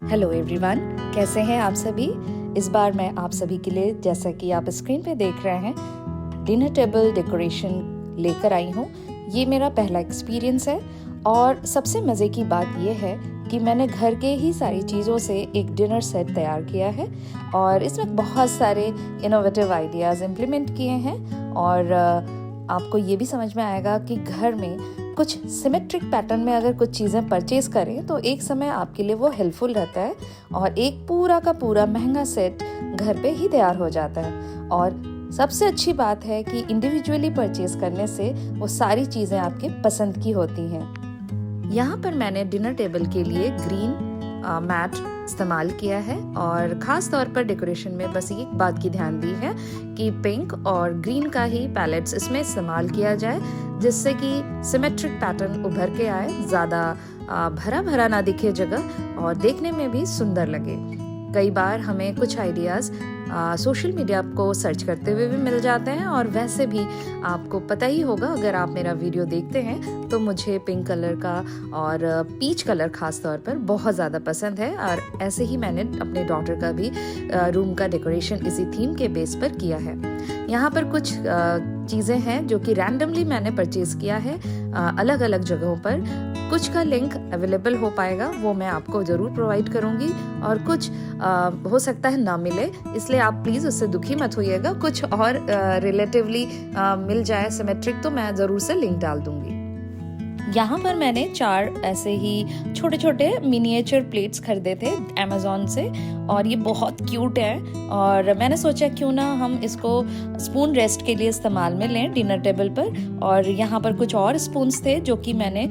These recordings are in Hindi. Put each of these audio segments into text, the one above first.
हेलो एवरीवन, कैसे हैं आप सभी। इस बार मैं आप सभी के लिए, जैसा कि आप स्क्रीन पे देख रहे हैं, डिनर टेबल डेकोरेशन लेकर आई हूँ। ये मेरा पहला एक्सपीरियंस है और सबसे मज़े की बात ये है कि मैंने घर के ही सारी चीज़ों से एक डिनर सेट तैयार किया है और इसमें बहुत सारे इनोवेटिव आइडियाज़ इम्प्लीमेंट किए हैं और आपको ये भी समझ में आएगा कि घर में कुछ सिमेट्रिक पैटर्न में अगर कुछ चीज़ें परचेज करें तो एक समय आपके लिए वो हेल्पफुल रहता है और एक पूरा का पूरा महंगा सेट घर पे ही तैयार हो जाता है। और सबसे अच्छी बात है कि इंडिविजुअली परचेज करने से वो सारी चीज़ें आपके पसंद की होती हैं। यहाँ पर मैंने डिनर टेबल के लिए ग्रीन मैट इस्तेमाल किया है और ख़ास तौर पर डेकोरेशन में बस एक बात की ध्यान दी है कि पिंक और ग्रीन का ही पैलेट्स इसमें इस्तेमाल किया जाए, जिससे कि सिमेट्रिक पैटर्न उभर के आए, ज़्यादा भरा भरा ना दिखे जगह और देखने में भी सुंदर लगे। कई बार हमें कुछ आइडियाज़ सोशल मीडिया को सर्च करते हुए भी मिल जाते हैं और वैसे भी आपको पता ही होगा, अगर आप मेरा वीडियो देखते हैं तो मुझे पिंक कलर का और पीच कलर खास तौर पर बहुत ज़्यादा पसंद है और ऐसे ही मैंने अपने डॉटर का भी रूम का डेकोरेशन इसी थीम के बेस पर किया है। यहाँ पर कुछ चीज़ें हैं जो कि रैंडमली मैंने परचेज़ किया है अलग अलग जगहों पर। कुछ का लिंक अवेलेबल हो पाएगा, वो मैं आपको ज़रूर प्रोवाइड करूँगी और कुछ हो सकता है ना मिले, इसलिए आप प्लीज़ उससे दुखी मत होइएगा। कुछ और रिलेटिवली मिल जाए सिमेट्रिक तो मैं ज़रूर से लिंक डाल दूँगी। यहाँ पर मैंने 4 ऐसे ही छोटे छोटे मिनिएचर प्लेट्स खरीदे थे अमेज़ॉन से और ये बहुत क्यूट है और मैंने सोचा क्यों ना हम इसको स्पून रेस्ट के लिए इस्तेमाल में लें डिनर टेबल पर। और यहाँ पर कुछ और स्पून्स थे जो कि मैंने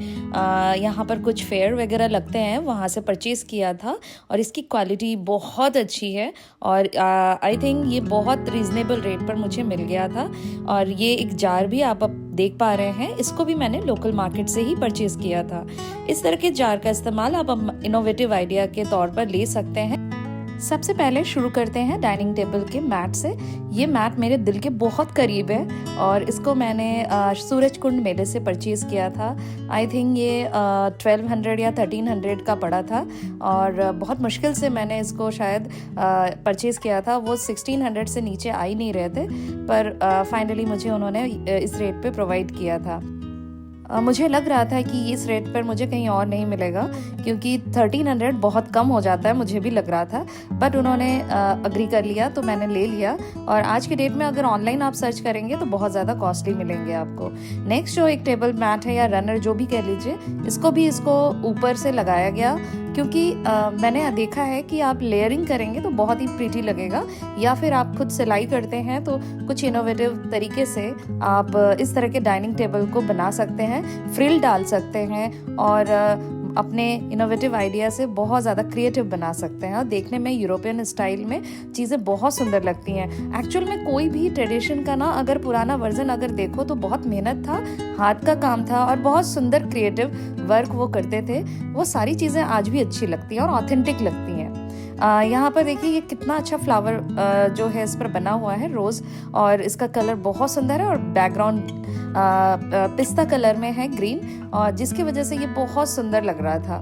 यहाँ पर कुछ फेयर वगैरह लगते हैं वहाँ से परचेज़ किया था और इसकी क्वालिटी बहुत अच्छी है और आई थिंक ये बहुत रीज़नेबल रेट पर मुझे मिल गया था। और ये एक जार भी आप अब देख पा रहे हैं, इसको भी मैंने लोकल मार्केट से ही परचेज किया था। इस तरह के जार का इस्तेमाल आप इनोवेटिव आइडिया के तौर पर ले सकते हैं। सबसे पहले शुरू करते हैं डाइनिंग टेबल के मैट से। ये मैट मेरे दिल के बहुत करीब है और इसको मैंने सूरज कुंड मेले से परचेज़ किया था। आई थिंक ये 1200 या 1300 का पड़ा था और बहुत मुश्किल से मैंने इसको शायद परचेज़ किया था। वो 1600 से नीचे आ ही नहीं रहे थे, पर फाइनली मुझे उन्होंने इस रेट पे प्रोवाइड किया था। मुझे लग रहा था कि इस रेट पर मुझे कहीं और नहीं मिलेगा क्योंकि 1300 बहुत कम हो जाता है, मुझे भी लग रहा था, बट उन्होंने अग्री कर लिया तो मैंने ले लिया। और आज के डेट में अगर ऑनलाइन आप सर्च करेंगे तो बहुत ज़्यादा कॉस्टली मिलेंगे आपको। नेक्स्ट जो एक टेबल मैट है या रनर जो भी कह लीजिए, इसको ऊपर से लगाया गया क्योंकि मैंने देखा है कि आप लेयरिंग करेंगे तो बहुत ही प्रीटी लगेगा, या फिर आप खुद सिलाई करते हैं तो कुछ इनोवेटिव तरीके से आप इस तरह के डाइनिंग टेबल को बना सकते हैं, फ्रिल डाल सकते हैं और अपने इनोवेटिव आइडिया से बहुत ज़्यादा क्रिएटिव बना सकते हैं और देखने में यूरोपियन स्टाइल में चीज़ें बहुत सुंदर लगती हैं। एक्चुअल में कोई भी ट्रेडिशन का ना अगर पुराना वर्जन अगर देखो तो बहुत मेहनत था, हाथ का काम था और बहुत सुंदर क्रिएटिव वर्क वो करते थे। वो सारी चीज़ें आज भी अच्छी लगती हैं और ऑथेंटिक लगती हैं। यहाँ पर देखिए ये कितना अच्छा फ्लावर जो है इस पर बना हुआ है, रोज़, और इसका कलर बहुत सुंदर है और बैकग्राउंड पिस्ता कलर में है, ग्रीन, और जिसकी वजह से ये बहुत सुंदर लग रहा था।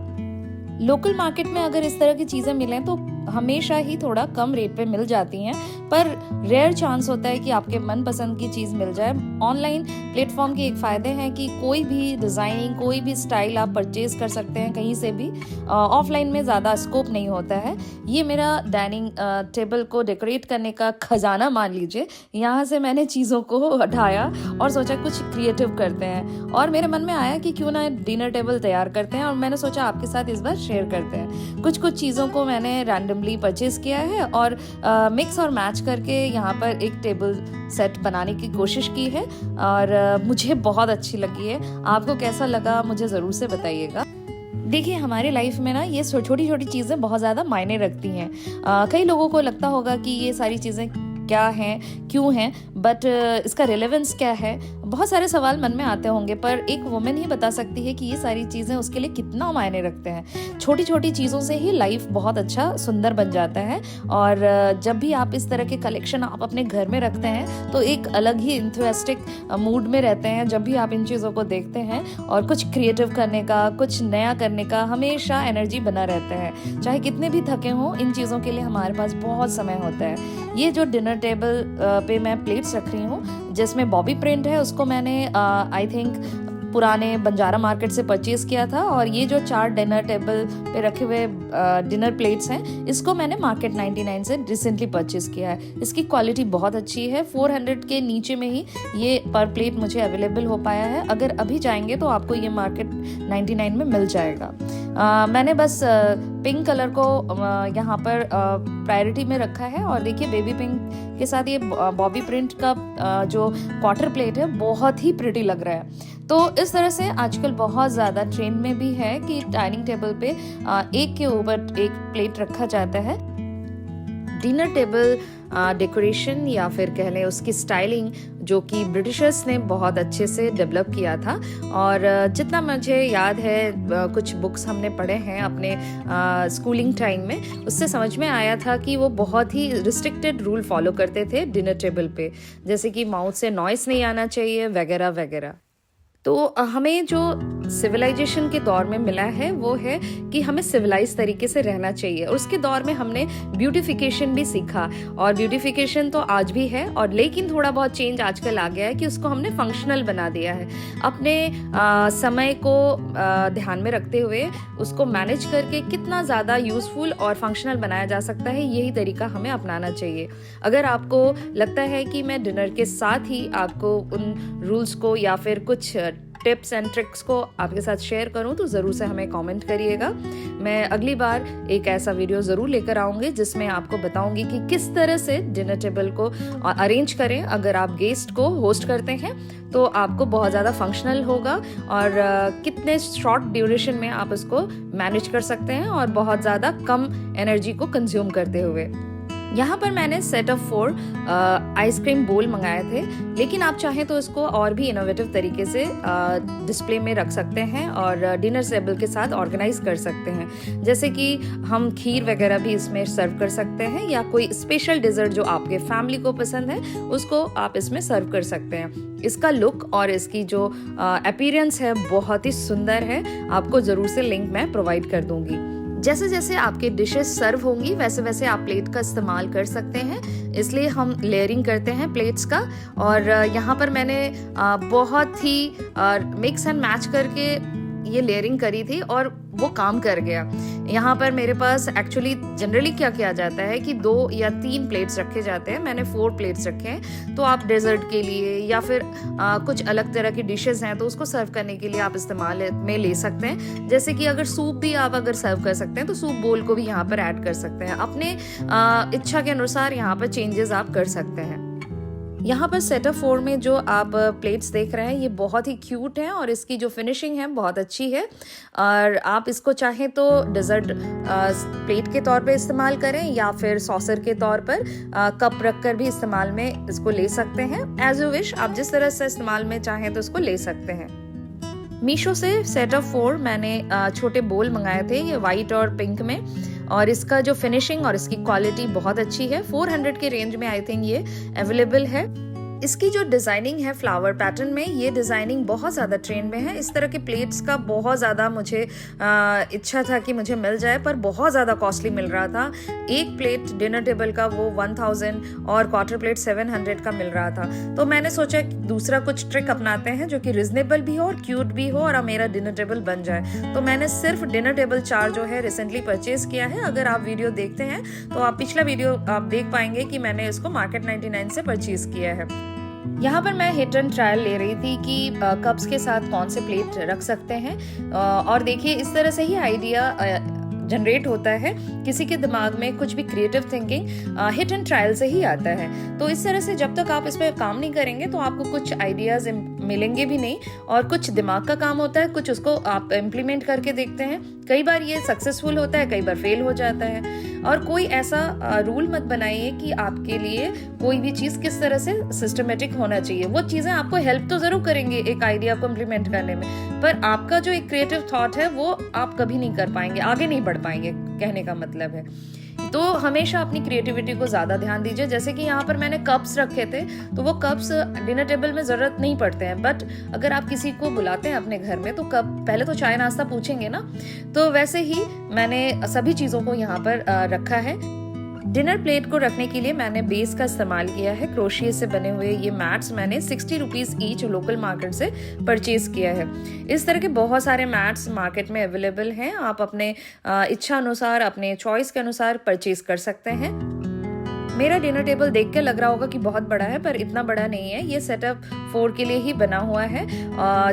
लोकल मार्केट में अगर इस तरह की चीज़ें मिलें तो हमेशा ही थोड़ा कम रेट पे मिल जाती हैं, पर रेयर चांस होता है कि आपके मनपसंद की चीज़ मिल जाए। ऑनलाइन प्लेटफॉर्म के एक फ़ायदे हैं कि कोई भी डिज़ाइनिंग, कोई भी स्टाइल आप परचेज़ कर सकते हैं कहीं से भी। ऑफलाइन में ज़्यादा स्कोप नहीं होता है। ये मेरा डाइनिंग टेबल को डेकोरेट करने का खजाना मान लीजिए। यहाँ से मैंने चीज़ों को हटाया और सोचा कुछ क्रिएटिव करते हैं और मेरे मन में आया कि क्यों ना डिनर टेबल तैयार करते हैं और मैंने सोचा आपके साथ इस बार शेयर करते हैं। कुछ चीज़ों को मैंने रैंडमली परचेज़ किया है और मिक्स और मैच करके यहाँ पर एक टेबल सेट बनाने की कोशिश की है और मुझे बहुत अच्छी लगी है। आपको कैसा लगा मुझे ज़रूर से बताइएगा। देखिए हमारे लाइफ में ना ये छोटी छोटी चीज़ें बहुत ज़्यादा मायने रखती हैं। कई लोगों को लगता होगा कि ये सारी चीज़ें क्या हैं, क्यों हैं, बट इसका रिलेवेंस क्या है, बहुत सारे सवाल मन में आते होंगे, पर एक वुमेन ही बता सकती है कि ये सारी चीज़ें उसके लिए कितना मायने रखते हैं। छोटी छोटी चीज़ों से ही लाइफ बहुत अच्छा सुंदर बन जाता है। और जब भी आप इस तरह के कलेक्शन आप अपने घर में रखते हैं तो एक अलग ही इंथुसियास्टिक मूड में रहते हैं जब भी आप इन चीज़ों को देखते हैं। और कुछ क्रिएटिव करने का, कुछ नया करने का हमेशा एनर्जी बना रहता है। चाहे कितने भी थके हों, इन चीज़ों के लिए हमारे पास बहुत समय होता है। ये जो डिनर टेबल पे मैं प्लेट्स रख रही हूँ जिसमें बॉबी प्रिंट है, उसको मैंने आई थिंक पुराने बंजारा मार्केट से परचेज़ किया था। और ये जो 4 डिनर टेबल पे रखे हुए डिनर प्लेट्स हैं, इसको मैंने मार्केट 99 से रिसेंटली परचेज़ किया है। इसकी क्वालिटी बहुत अच्छी है। 400 के नीचे में ही ये पर प्लेट मुझे अवेलेबल हो पाया है। अगर अभी जाएंगे तो आपको ये मार्केट 99 में मिल जाएगा। मैंने बस पिंक कलर को यहाँ पर प्रायोरिटी में रखा है। और देखिए बेबी पिंक के साथ ये बॉबी प्रिंट का जो क्वार्टर प्लेट है बहुत ही प्रिटी लग रहा है। तो इस तरह से आजकल बहुत ज़्यादा ट्रेंड में भी है कि डाइनिंग टेबल पे एक के ऊपर एक प्लेट रखा जाता है। डिनर टेबल डेकोरेशन या फिर कह लें उसकी स्टाइलिंग जो कि ब्रिटिशर्स ने बहुत अच्छे से डेवलप किया था। और जितना मुझे याद है, कुछ बुक्स हमने पढ़े हैं अपने स्कूलिंग टाइम में, उससे समझ में आया था कि वो बहुत ही रिस्ट्रिक्टेड रूल फॉलो करते थे डिनर टेबल पे, जैसे कि माउथ से नॉइस नहीं आना चाहिए वगैरह वगैरह। तो हमें जो सिविलाइजेशन के दौर में मिला है वो है कि हमें सिविलाइज तरीके से रहना चाहिए। और उसके दौर में हमने ब्यूटिफिकेशन भी सीखा, और ब्यूटिफिकेशन तो आज भी है, और लेकिन थोड़ा बहुत चेंज आजकल आ गया है कि उसको हमने फंक्शनल बना दिया है। अपने समय को ध्यान में रखते हुए उसको मैनेज करके कितना ज़्यादा यूज़फुल और फंक्शनल बनाया जा सकता है, यही तरीका हमें अपनाना चाहिए। अगर आपको लगता है कि मैं डिनर के साथ ही आपको उन रूल्स को या फिर कुछ टिप्स एंड ट्रिक्स को आपके साथ शेयर करूं तो ज़रूर से हमें कमेंट करिएगा। मैं अगली बार एक ऐसा वीडियो ज़रूर लेकर आऊँगी जिसमें आपको बताऊंगी कि किस तरह से डिनर टेबल को अरेंज करें। अगर आप गेस्ट को होस्ट करते हैं तो आपको बहुत ज़्यादा फंक्शनल होगा, और कितने शॉर्ट ड्यूरेशन में आप इसको मैनेज कर सकते हैं और बहुत ज़्यादा कम एनर्जी को कंज्यूम करते हुए। यहाँ पर मैंने सेट ऑफ 4 आइसक्रीम बोल मंगाए थे, लेकिन आप चाहें तो इसको और भी इनोवेटिव तरीके से डिस्प्ले में रख सकते हैं और डिनर टेबल के साथ ऑर्गेनाइज कर सकते हैं। जैसे कि हम खीर वगैरह भी इसमें सर्व कर सकते हैं, या कोई स्पेशल डिज़र्ट जो आपके फैमिली को पसंद है उसको आप इसमें सर्व कर सकते हैं। इसका लुक और इसकी जो अपीयरेंस है बहुत ही सुंदर है। आपको ज़रूर से लिंक मैं प्रोवाइड कर दूँगी। जैसे जैसे आपके डिशेस सर्व होंगी वैसे वैसे आप प्लेट का इस्तेमाल कर सकते हैं, इसलिए हम लेयरिंग करते हैं प्लेट्स का। और यहाँ पर मैंने बहुत ही मिक्स एंड मैच करके ये लेयरिंग करी थी और वो काम कर गया। यहाँ पर मेरे पास एक्चुअली जनरली क्या किया जाता है कि 2 या 3 प्लेट्स रखे जाते हैं, मैंने 4 प्लेट्स रखे हैं। तो आप डेजर्ट के लिए या फिर कुछ अलग तरह की डिशेस हैं तो उसको सर्व करने के लिए आप इस्तेमाल में ले सकते हैं। जैसे कि अगर सूप भी आप अगर सर्व कर सकते हैं तो सूप बोल को भी यहाँ पर ऐड कर सकते हैं। अपने इच्छा के अनुसार यहाँ पर चेंजेस आप कर सकते हैं। यहाँ पर सेट ऑफ 4 में जो आप प्लेट्स देख रहे हैं ये बहुत ही क्यूट हैं और इसकी जो फिनिशिंग है बहुत अच्छी है। और आप इसको चाहें तो डेजर्ट प्लेट के तौर पे इस्तेमाल करें या फिर सॉसर के तौर पर कप रखकर भी इस्तेमाल में इसको ले सकते हैं। एज यू विश, आप जिस तरह से इस्तेमाल में चाहें तो इसको ले सकते हैं। मीशो से सेट ऑफ 4 मैंने छोटे बोल मंगाए थे, ये वाइट और पिंक में, और इसका जो फिनिशिंग और इसकी क्वालिटी बहुत अच्छी है। 400 के रेंज में आई थिंक ये अवेलेबल है। इसकी जो डिज़ाइनिंग है फ्लावर पैटर्न में, ये डिज़ाइनिंग बहुत ज़्यादा ट्रेंड में है। इस तरह के प्लेट्स का बहुत ज़्यादा मुझे इच्छा था कि मुझे मिल जाए, पर बहुत ज़्यादा कॉस्टली मिल रहा था। एक प्लेट डिनर टेबल का वो 1000 और क्वार्टर प्लेट 700 का मिल रहा था। तो मैंने सोचा दूसरा कुछ ट्रिक अपनाते हैं जो कि रिजनेबल भी हो और क्यूट भी हो और मेरा डिनर टेबल बन जाए। तो मैंने सिर्फ डिनर टेबल 4 जो है रिसेंटली परचेज किया है। अगर आप वीडियो देखते हैं तो आप पिछला वीडियो आप देख पाएंगे कि मैंने इसको मार्केट 99 से परचेज किया है। यहाँ पर मैं हिट एंड ट्रायल ले रही थी कि कप्स के साथ कौन से प्लेट रख सकते हैं। और देखिए इस तरह से ही आइडिया जनरेट होता है। किसी के दिमाग में कुछ भी creative thinking hit and trial से ही आता है। तो इस तरह से जब तक आप इस पर काम नहीं करेंगे तो आपको कुछ आइडियाज मिलेंगे भी नहीं, और कुछ दिमाग का काम होता है, कुछ उसको आप इम्प्लीमेंट करके देखते हैं। कई बार ये सक्सेसफुल होता है, कई बार फेल हो जाता है। और कोई ऐसा रूल मत बनाइए कि आपके लिए कोई भी चीज़ किस तरह से सिस्टमेटिक होना चाहिए। वो चीज़ें आपको हेल्प तो ज़रूर करेंगे एक आइडिया को इम्प्लीमेंट करने में, पर आपका जो एक क्रिएटिव थॉट है वो आप कभी नहीं कर पाएंगे, आगे नहीं बढ़ पाएंगे, कहने का मतलब है। तो हमेशा अपनी क्रिएटिविटी को ज़्यादा ध्यान दीजिए। जैसे कि यहाँ पर मैंने कप्स रखे थे, तो वो कप्स डिनर टेबल में ज़रूरत नहीं पड़ते हैं, बट अगर आप किसी को बुलाते हैं अपने घर में तो कप पहले तो चाय नाश्ता पूछेंगे ना, तो वैसे ही मैंने सभी चीज़ों को यहाँ पर रखा है। डिनर प्लेट को रखने के लिए मैंने बेस का इस्तेमाल किया है। क्रोशिया से बने हुए ये मैट्स मैंने 60 रुपीज़ ईच लोकल मार्केट से परचेज किया है। इस तरह के बहुत सारे मैट्स मार्केट में अवेलेबल हैं, आप अपने इच्छा अनुसार, अपने चॉइस के अनुसार परचेज कर सकते हैं। मेरा डिनर टेबल देख के लग रहा होगा कि बहुत बड़ा है, पर इतना बड़ा नहीं है। ये सेटअप 4 के लिए ही बना हुआ है,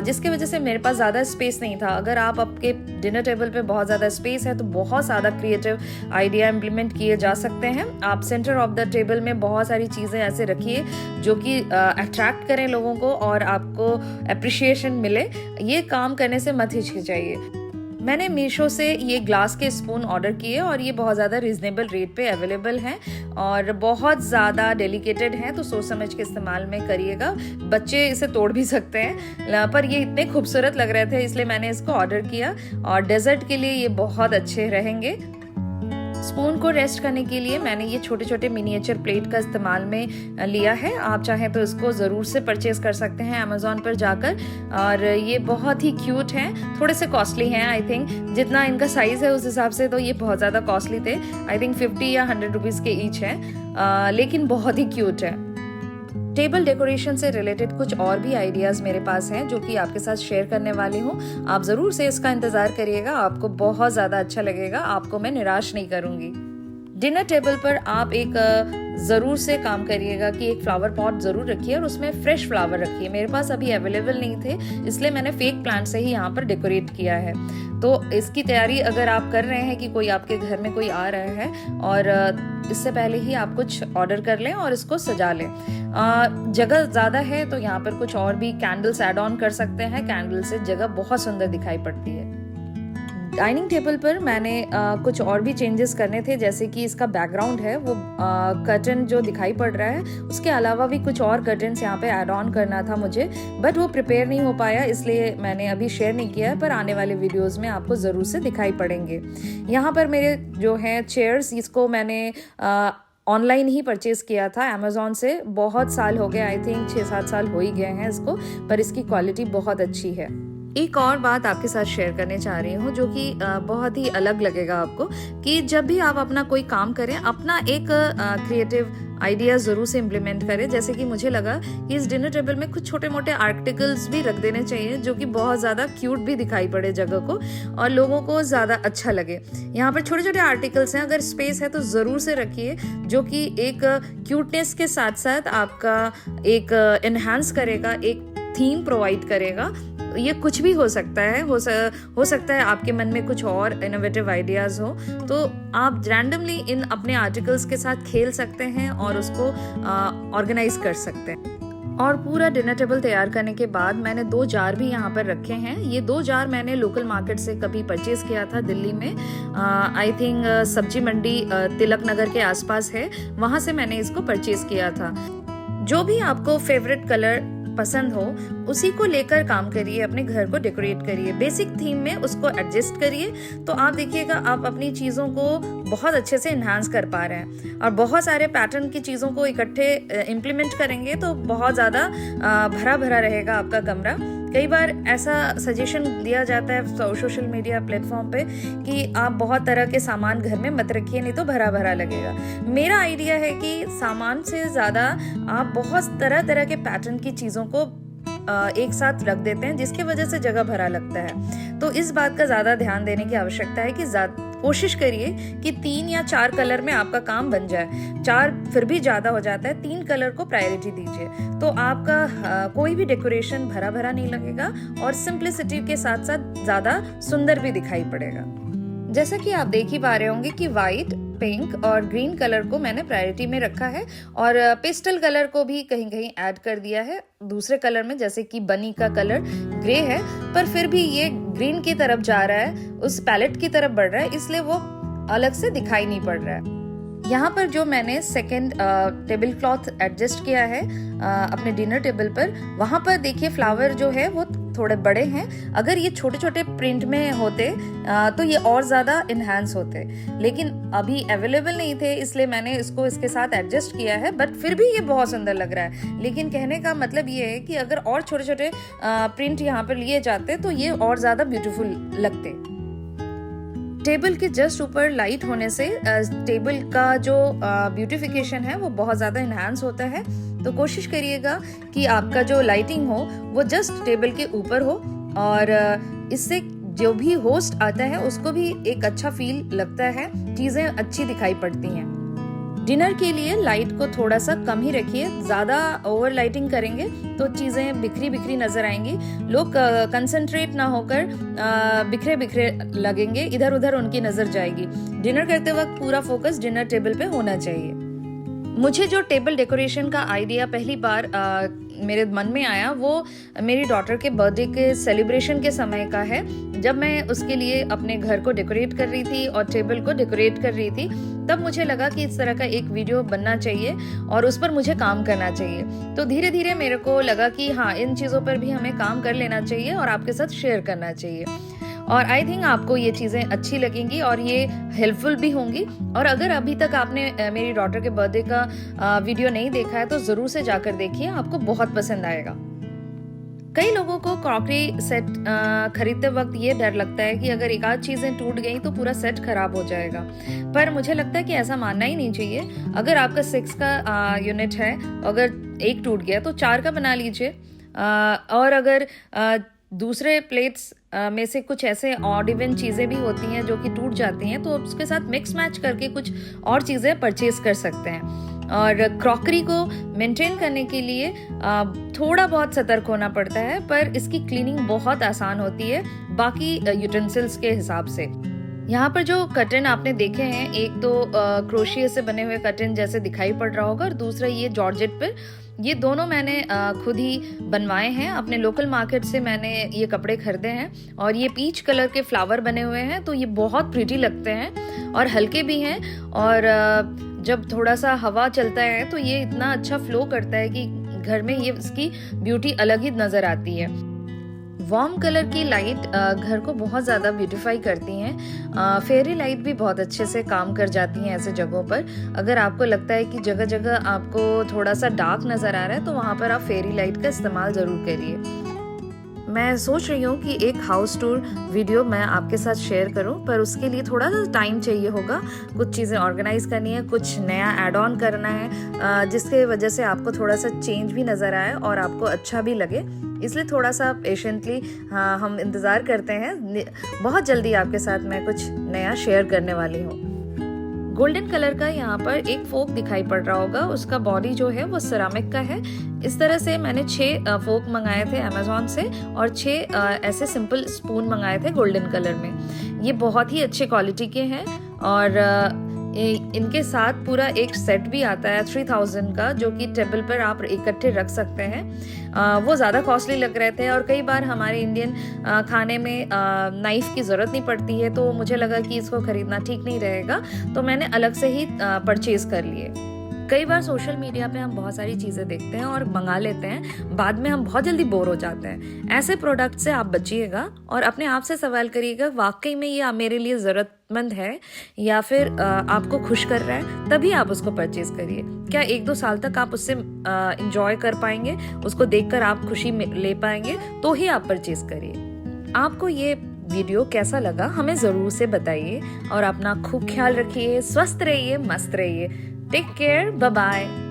जिसकी वजह से मेरे पास ज़्यादा स्पेस नहीं था। अगर आप आपके डिनर टेबल पे बहुत ज़्यादा स्पेस है तो बहुत ज़्यादा क्रिएटिव आइडिया इम्प्लीमेंट किए जा सकते हैं। आप सेंटर ऑफ द टेबल में बहुत सारी चीज़ें ऐसे रखिए जो कि अट्रैक्ट करें लोगों को और आपको अप्रिशिएशन मिले। ये काम करने से मत हिचकिचाइए। मैंने मीशो से ये ग्लास के स्पून ऑर्डर किए और ये बहुत ज़्यादा रीजनेबल रेट पे अवेलेबल हैं और बहुत ज़्यादा डेलिकेटेड हैं, तो सोच समझ के इस्तेमाल में करिएगा। बच्चे इसे तोड़ भी सकते हैं, पर ये इतने खूबसूरत लग रहे थे इसलिए मैंने इसको ऑर्डर किया और डेजर्ट के लिए ये बहुत अच्छे रहेंगे। स्पून को रेस्ट करने के लिए मैंने ये छोटे छोटे मिनिएचर प्लेट का इस्तेमाल में लिया है। आप चाहें तो इसको ज़रूर से परचेज कर सकते हैं अमेज़ॉन पर जाकर, और ये बहुत ही क्यूट हैं। थोड़े से कॉस्टली हैं, आई थिंक जितना इनका साइज़ है उस हिसाब से तो ये बहुत ज़्यादा कॉस्टली थे। आई थिंक 50 या 100 रुपीज़ के ईच हैं, लेकिन बहुत ही क्यूट है। टेबल डेकोरेशन से रिलेटेड कुछ और भी आइडियाज़ मेरे पास हैं जो कि आपके साथ शेयर करने वाली हूँ। आप ज़रूर से इसका इंतज़ार करिएगा, आपको बहुत ज़्यादा अच्छा लगेगा, आपको मैं निराश नहीं करूँगी। डिनर टेबल पर आप एक ज़रूर से काम करिएगा कि एक फ्लावर पॉट ज़रूर रखिए और उसमें फ्रेश फ्लावर रखिए। मेरे पास अभी अवेलेबल नहीं थे इसलिए मैंने फेक प्लांट से ही यहाँ पर डेकोरेट किया है। तो इसकी तैयारी अगर आप कर रहे हैं कि कोई आपके घर में कोई आ रहा है और इससे पहले ही आप कुछ ऑर्डर कर लें और इसको सजा लें। जगह ज़्यादा है तो यहाँ पर कुछ और भी कैंडल्स ऐड ऑन कर सकते हैं। कैंडल से जगह बहुत सुंदर दिखाई पड़ती है। डाइनिंग टेबल पर मैंने कुछ और भी चेंजेस करने थे, जैसे कि इसका बैकग्राउंड है वो कर्टन जो दिखाई पड़ रहा है, उसके अलावा भी कुछ और कर्टन्स यहाँ पे ऐड ऑन करना था मुझे, बट वो प्रिपेयर नहीं हो पाया इसलिए मैंने अभी शेयर नहीं किया, पर आने वाले वीडियोस में आपको ज़रूर से दिखाई पड़ेंगे। यहाँ पर मेरे जो हैं चेयर्स, इसको मैंने ऑनलाइन ही परचेज़ किया था अमेज़ॉन से। बहुत साल हो गए, आई थिंक 6-7 साल हो ही गए हैं इसको, पर इसकी क्वालिटी बहुत अच्छी है। एक और बात आपके साथ शेयर करने चाह रही हूँ जो कि बहुत ही अलग लगेगा आपको, कि जब भी आप अपना कोई काम करें अपना एक क्रिएटिव आइडिया ज़रूर से इम्प्लीमेंट करें। जैसे कि मुझे लगा कि इस डिनर टेबल में कुछ छोटे मोटे आर्टिकल्स भी रख देने चाहिए जो कि बहुत ज़्यादा क्यूट भी दिखाई पड़े जगह को और लोगों को ज़्यादा अच्छा लगे। यहाँ पर छोटे छोटे आर्टिकल्स हैं, अगर स्पेस है तो ज़रूर से रखिए, जो कि एक क्यूटनेस के साथ साथ आपका एक एनहांस करेगा, एक थीम प्रोवाइड करेगा। ये कुछ भी हो सकता है, हो सकता है आपके मन में कुछ और इनोवेटिव आइडियाज़ हो, तो आप रैंडमली इन अपने आर्टिकल्स के साथ खेल सकते हैं और उसको ऑर्गेनाइज कर सकते हैं। और पूरा डिनर टेबल तैयार करने के बाद मैंने 2 जार भी यहाँ पर रखे हैं। ये 2 जार मैंने लोकल मार्केट से कभी परचेज किया था दिल्ली में, आई थिंक सब्जी मंडी तिलक नगर के आसपास है, वहाँ से मैंने इसको परचेज किया था। जो भी आपको फेवरेट कलर पसंद हो उसी को लेकर काम करिए, अपने घर को डेकोरेट करिए, बेसिक थीम में उसको एडजस्ट करिए, तो आप देखिएगा आप अपनी चीज़ों को बहुत अच्छे से इन्हांस कर पा रहे हैं। और बहुत सारे पैटर्न की चीज़ों को इकट्ठे इम्प्लीमेंट करेंगे तो बहुत ज़्यादा भरा भरा रहेगा आपका कमरा। कई बार ऐसा सजेशन दिया जाता है सोशल मीडिया प्लेटफॉर्म पे कि आप बहुत तरह के सामान घर में मत रखिए, नहीं तो भरा भरा लगेगा। मेरा आइडिया है कि सामान से ज़्यादा आप बहुत तरह तरह के पैटर्न की चीज़ों को एक साथ रख देते हैं जिसकी वजह से जगह भरा लगता है। तो इस बात का ज़्यादा ध्यान देने की आवश्यकता है कि कोशिश करिए कि 3 या 4 कलर में आपका काम बन जाए। 4 फिर भी ज़्यादा हो जाता है, 3 कलर को प्रायोरिटी दीजिए, तो आपका कोई भी डेकोरेशन भरा भरा नहीं लगेगा और सिंप्लिसिटी के साथ साथ ज़्यादा सुंदर भी दिखाई पड़ेगा। जैसा कि आप देख ही पा रहे होंगे कि वाइट, पिंक और ग्रीन कलर को मैंने प्रायोरिटी में रखा है और पेस्टल कलर को भी कहीं कहीं ऐड कर दिया है दूसरे कलर में, जैसे कि बनी का कलर ग्रे है पर फिर भी ये ग्रीन की तरफ जा रहा है, उस पैलेट की तरफ बढ़ रहा है, इसलिए वो अलग से दिखाई नहीं पड़ रहा है। यहाँ पर जो मैंने सेकंड टेबल क्लॉथ एडजस्ट किया है अपने डिनर टेबल पर, वहाँ पर देखिए फ्लावर जो है वो थोड़े बड़े हैं। अगर ये छोटे छोटे प्रिंट में होते तो ये और ज़्यादा इन्हांस होते, लेकिन अभी अवेलेबल नहीं थे इसलिए मैंने इसको इसके साथ एडजस्ट किया है। बट फिर भी ये बहुत सुंदर लग रहा है। लेकिन कहने का मतलब ये है कि अगर और छोटे छोटे प्रिंट यहाँ पर लिए जाते तो ये और ज़्यादा ब्यूटीफुल लगते। टेबल के जस्ट ऊपर लाइट होने से टेबल का जो ब्यूटिफिकेशन है वो बहुत ज़्यादा इन्हांस होता है। तो कोशिश करिएगा कि आपका जो लाइटिंग हो वो जस्ट टेबल के ऊपर हो और इससे जो भी होस्ट आता है उसको भी एक अच्छा फील लगता है, चीज़ें अच्छी दिखाई पड़ती हैं। डिनर के लिए लाइट को थोड़ा सा कम ही रखिए, ज़्यादा ओवर लाइटिंग करेंगे तो चीज़ें बिखरी बिखरी नज़र आएंगी, लोग कंसंट्रेट ना होकर बिखरे बिखरे लगेंगे, इधर उधर उनकी नज़र जाएगी। डिनर करते वक्त पूरा फोकस डिनर टेबल पे होना चाहिए। मुझे जो टेबल डेकोरेशन का आइडिया पहली बार मेरे मन में आया वो मेरी डॉटर के बर्थडे के सेलिब्रेशन के समय का है, जब मैं उसके लिए अपने घर को डेकोरेट कर रही थी और टेबल को डेकोरेट कर रही थी। तब मुझे लगा कि इस तरह का एक वीडियो बनना चाहिए और उस पर मुझे काम करना चाहिए। तो धीरे धीरे मेरे को लगा कि हाँ, इन चीज़ों पर भी हमें काम कर लेना चाहिए और आपके साथ शेयर करना चाहिए। और आई थिंक आपको ये चीज़ें अच्छी लगेंगी और ये हेल्पफुल भी होंगी। और अगर अभी तक आपने मेरी डॉटर के बर्थडे का वीडियो नहीं देखा है तो ज़रूर से जाकर देखिए, आपको बहुत पसंद आएगा। कई लोगों को क्रॉकरी सेट खरीदते वक्त ये डर लगता है कि अगर एक आध चीज़ें टूट गई तो पूरा सेट खराब हो जाएगा, पर मुझे लगता है कि ऐसा मानना ही नहीं चाहिए। अगर आपका 6 का यूनिट है, अगर एक टूट गया तो 4 का बना लीजिए। और अगर दूसरे प्लेट्स में से कुछ ऐसे ऑड इवन चीज़ें भी होती हैं जो कि टूट जाती हैं, तो उसके साथ मिक्स मैच करके कुछ और चीज़ें परचेज कर सकते हैं। और क्रॉकरी को मेंटेन करने के लिए थोड़ा बहुत सतर्क होना पड़ता है, पर इसकी क्लीनिंग बहुत आसान होती है बाकी यूटेंसिल्स के हिसाब से। यहाँ पर जो कर्टन आपने देखे हैं, एक तो क्रोशिया से बने हुए कर्टन जैसे दिखाई पड़ रहा होगा और दूसरा ये जॉर्जेट पर, ये दोनों मैंने खुद ही बनवाए हैं। अपने लोकल मार्केट से मैंने ये कपड़े खरीदे हैं और ये पीच कलर के फ्लावर बने हुए हैं, तो ये बहुत प्रिटी लगते हैं और हल्के भी हैं। और जब थोड़ा सा हवा चलता है तो ये इतना अच्छा फ्लो करता है कि घर में ये इसकी ब्यूटी अलग ही नज़र आती है। वार्म कलर की लाइट घर को बहुत ज़्यादा ब्यूटीफाई करती हैं। फेरी लाइट भी बहुत अच्छे से काम कर जाती हैं ऐसे जगहों पर। अगर आपको लगता है कि जगह जगह आपको थोड़ा सा डार्क नज़र आ रहा है तो वहाँ पर आप फेरी लाइट का इस्तेमाल ज़रूर करिए। मैं सोच रही हूँ कि एक हाउस टूर वीडियो मैं आपके साथ शेयर करूँ, पर उसके लिए थोड़ा सा टाइम चाहिए होगा। कुछ चीज़ें ऑर्गेनाइज करनी है, कुछ नया ऐड ऑन करना है, जिसके वजह से आपको थोड़ा सा चेंज भी नज़र आए और आपको अच्छा भी लगे। इसलिए थोड़ा सा पेशेंटली हम इंतज़ार करते हैं। बहुत जल्दी आपके साथ मैं कुछ नया शेयर करने वाली हूँ। गोल्डन कलर का यहाँ पर एक फोक दिखाई पड़ रहा होगा, उसका बॉडी जो है वो सिरामिक का है। इस तरह से मैंने 6 फोक मंगाए थे अमेज़ॉन से और 6 ऐसे सिंपल स्पून मंगाए थे गोल्डन कलर में। ये बहुत ही अच्छे क्वालिटी के हैं और इनके साथ पूरा एक सेट भी आता है 3000 का, जो कि टेबल पर आप इकट्ठे रख सकते हैं। वो ज़्यादा कॉस्टली लग रहे थे और कई बार हमारे इंडियन खाने में नाइफ़ की ज़रूरत नहीं पड़ती है, तो मुझे लगा कि इसको ख़रीदना ठीक नहीं रहेगा, तो मैंने अलग से ही परचेज़ कर लिए। कई बार सोशल मीडिया पे हम बहुत सारी चीज़ें देखते हैं और मंगा लेते हैं, बाद में हम बहुत जल्दी बोर हो जाते हैं। ऐसे प्रोडक्ट से आप बचिएगा और अपने आप से सवाल करिएगा, वाकई में ये मेरे लिए ज़रूरतमंद है या फिर आपको खुश कर रहा है, तभी आप उसको परचेज़ करिए। क्या 1-2 साल तक आप उससे इंजॉय कर पाएंगे, उसको देखकर आप खुशी ले पाएंगे, तो ही आप परचेज़ करिए। आपको ये वीडियो कैसा लगा हमें ज़रूर से बताइए और अपना खूब ख्याल रखिए, स्वस्थ रहिए, मस्त रहिए। Take care. Bye-bye.